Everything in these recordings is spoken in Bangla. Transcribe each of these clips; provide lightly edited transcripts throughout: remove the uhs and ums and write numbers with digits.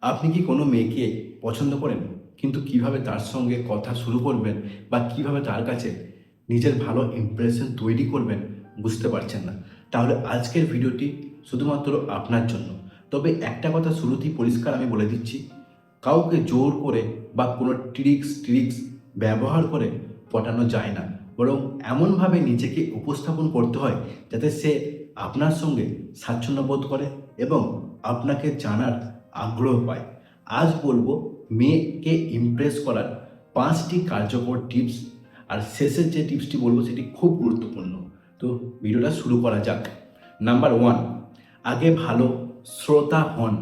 আপনি কি কোনো মেয়েকে পছন্দ করেন, কিন্তু কিভাবে তার সঙ্গে কথা শুরু করবেন বা কিভাবে তার কাছে নিজের ভালো ইমপ্রেশন তৈরি করবেন বুঝতে পারছেন না? তাহলে আজকের ভিডিওটি শুধুমাত্র আপনার জন্য। তবে একটা কথা শুরুতেই পরিষ্কার আমি বলে দিচ্ছি, কাউকে জোর করে বা কোনো ট্রিক্স ব্যবহার করে পটানো যায় না। বরং এমনভাবে নিজেকে উপস্থাপন করতে হয় যাতে সে আপনার সঙ্গে স্বাচ্ছন্দ্য বোধ করে এবং আপনাকে জানার আগ্রহ পায়। আজ বলবো মেয়েকে ইমপ্রেস করার 5টি কার্যকর টিপস, আর শেষের যে টিপসটি বলবো সেটি খুব গুরুত্বপূর্ণ। তো ভিডিওটা শুরু করা যাক। নাম্বার 1, আগে ভালো শ্রোতা হন।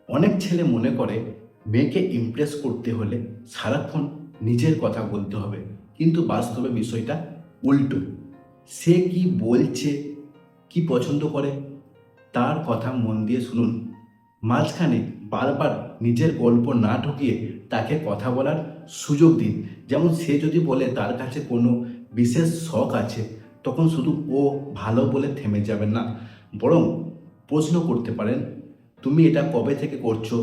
অনেক ছেলে মনে করে মেয়েকে ইমপ্রেস করতে হলে সারাক্ষণ নিজের কথা বলতে হবে, কিন্তু বাস্তবে বিষয়টা উল্টো। সে কি বলছে, কি পছন্দ করে, তার কথা মন দিয়ে শুনুন। মাঝখানে বারবার নিজের গল্প না ঢুকিয়ে তাকে কথা বলার সুযোগ দিন। যেমন সে যদি বলে তার কাছে কোনো বিশেষ শখ আছে, তখন শুধু ও ভালো বলে থেমে যাবেন না, বরং প্রশ্ন করতে পারেন, তুমি এটা কবে থেকে করছো?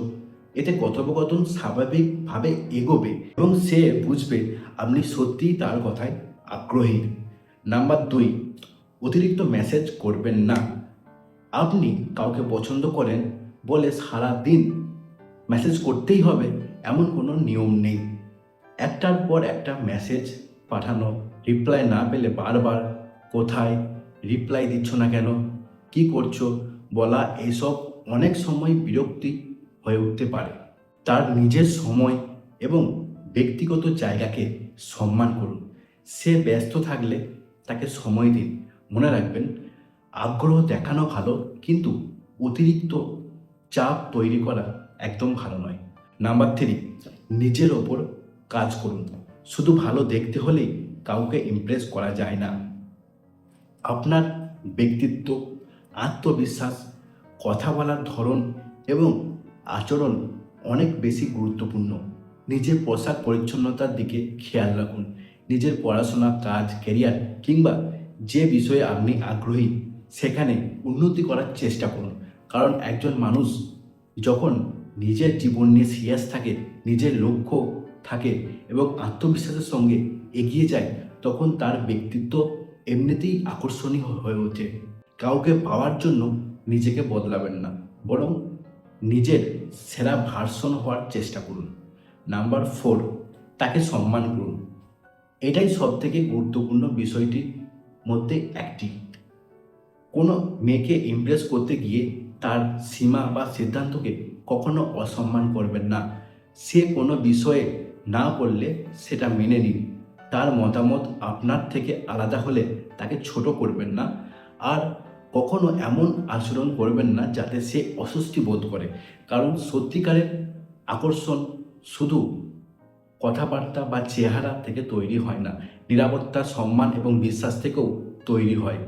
এতে কথোপকথন স্বাভাবিকভাবে এগোবে এবং সে বুঝবে আপনি সত্যিই তার কথায় আগ্রহী। নাম্বার 2, অতিরিক্ত মেসেজ করবেন না। আপনি কাউকে পছন্দ করেন বলে সারা দিন মেসেজ করতেই হবে এমন কোনো নিয়ম নেই। একটার পর একটা মেসেজ পাঠানো, রিপ্লাই না পেলে বারবার কোথায়, রিপ্লাই দিচ্ছ না কেন, কি করছো বলা, এইসব অনেক সময় বিরক্তি হয়ে উঠতে পারে। তার নিজের সময় এবং ব্যক্তিগত জায়গাকে সম্মান করুন। সে ব্যস্ত থাকলে তাকে সময় দিন। মনে রাখবেন, আগ্রহ দেখানো ভালো, কিন্তু অতিরিক্ত চাপ তৈরি করা একদম ভালো নয়। নাম্বার 3, নিজের ওপর কাজ করুন। শুধু ভালো দেখতে হলেই কাউকে ইমপ্রেস করা যায় না। আপনার ব্যক্তিত্ব, আত্মবিশ্বাস, কথা বলার ধরন এবং আচরণ অনেক বেশি গুরুত্বপূর্ণ। নিজের পোশাক পরিচ্ছন্নতার দিকে খেয়াল রাখুন। নিজের পড়াশোনা, কাজ, ক্যারিয়ার কিংবা যে বিষয়ে আপনি আগ্রহী সেখানে উন্নতি করার চেষ্টা করুন। কারণ একজন মানুষ যখন নিজের জীবন নিয়ে সিরিয়াস থাকে, নিজের লক্ষ্য থাকে এবং আত্মবিশ্বাসের সঙ্গে এগিয়ে যায়, তখন তার ব্যক্তিত্ব এমনিতেই আকর্ষণীয় হয়ে ওঠে। কাউকে পাওয়ার জন্য নিজেকে বদলাবেন না, বরং নিজের সেরা ভার্সন হওয়ার চেষ্টা করুন। নাম্বার 4, তাকে সম্মান করুন। এটাই সবথেকে গুরুত্বপূর্ণ বিষয়টির মধ্যে একটি। কোনো মেয়েকে ইমপ্রেস করতে গিয়ে তার সীমা বা সিদ্ধান্তকে কখনো অসম্মান করবেন না। সে কোনো বিষয়ে না বললে সেটা মেনে নিন। তার মতামত আপনার থেকে আলাদা হলে তাকে ছোট করবেন না। আর কখনো এমন আচরণ করবেন না যাতে সে অস্বস্তি বোধ করে। কারণ সত্যিকারের আকর্ষণ শুধু কথাবার্তা বা চেহারা থেকে তৈরি হয় না, নিরাপত্তা, সম্মান এবং বিশ্বাস থেকেও তৈরি হয়।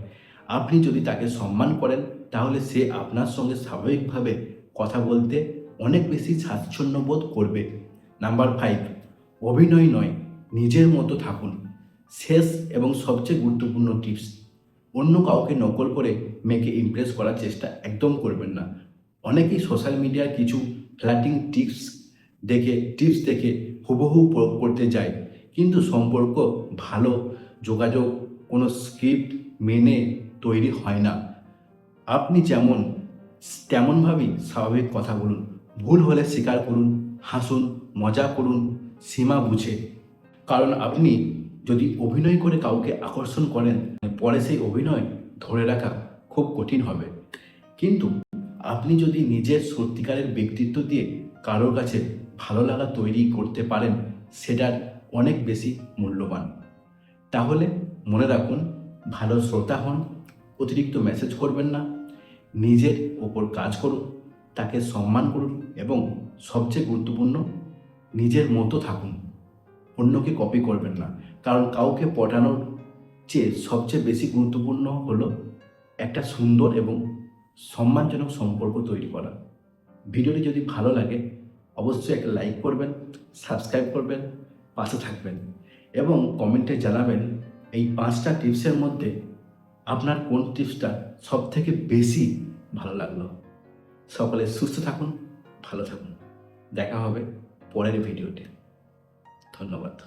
আপনি যদি তাকে সম্মান করেন, তাহলে সে আপনার সঙ্গে স্বাভাবিকভাবে কথা বলতে অনেক বেশি স্বাচ্ছন্দ্য বোধ করবে। নাম্বার 5, অভিনয় নয়, নিজের মতো থাকুন। শেষ এবং সবচেয়ে গুরুত্বপূর্ণ টিপস, অন্য কাউকে নকল করে মেয়েকে ইমপ্রেস করার চেষ্টা একদম করবেন না। অনেকেই সোশ্যাল মিডিয়ার কিছু ফ্ল্যাটিং টিপস দেখে হুবহু প্রয়োগ করতে যায়, কিন্তু সম্পর্ক ভালো যোগাযোগ কোনো স্ক্রিপ্ট মেনে তৈরি হয় না। আপনি যেমন তেমনভাবেই স্বাভাবিক কথা বলুন। ভুল হলে স্বীকার করুন, হাসুন, মজা করুন, সীমা বুঝে। কারণ আপনি যদি অভিনয় করে কাউকে আকর্ষণ করেন, পরে সেই অভিনয় ধরে রাখা খুব কঠিন হবে। কিন্তু আপনি যদি নিজের সত্যিকারের ব্যক্তিত্ব দিয়ে কারোর কাছে ভালো লাগা তৈরি করতে পারেন, সেটার অনেক বেশি মূল্যবান। তাহলে মনে রাখুন, ভালো শ্রোতা হন, অতিরিক্ত মেসেজ করবেন না, নিজের ওপর কাজ করুন, তাকে সম্মান করুন এবং সবচেয়ে গুরুত্বপূর্ণ, নিজের মতো থাকুন। অন্যকে কপি করবেন না। কারণ কাউকে পটানোর চেয়ে সবচেয়ে বেশি গুরুত্বপূর্ণ হলো একটা সুন্দর এবং সম্মানজনক সম্পর্ক তৈরি করা। ভিডিওটি যদি ভালো লাগে অবশ্যই একটা লাইক করবেন, সাবস্ক্রাইব করবেন, পাশে থাকবেন এবং কমেন্টে জানাবেন এই 5টা টিপসের মধ্যে আপনার কোন টিপসটা সবথেকে বেশি ভালো লাগলো। সকলে সুস্থ থাকুন, ভালো থাকুন। দেখা হবে পরের ভিডিওতে। ধন্যবাদ।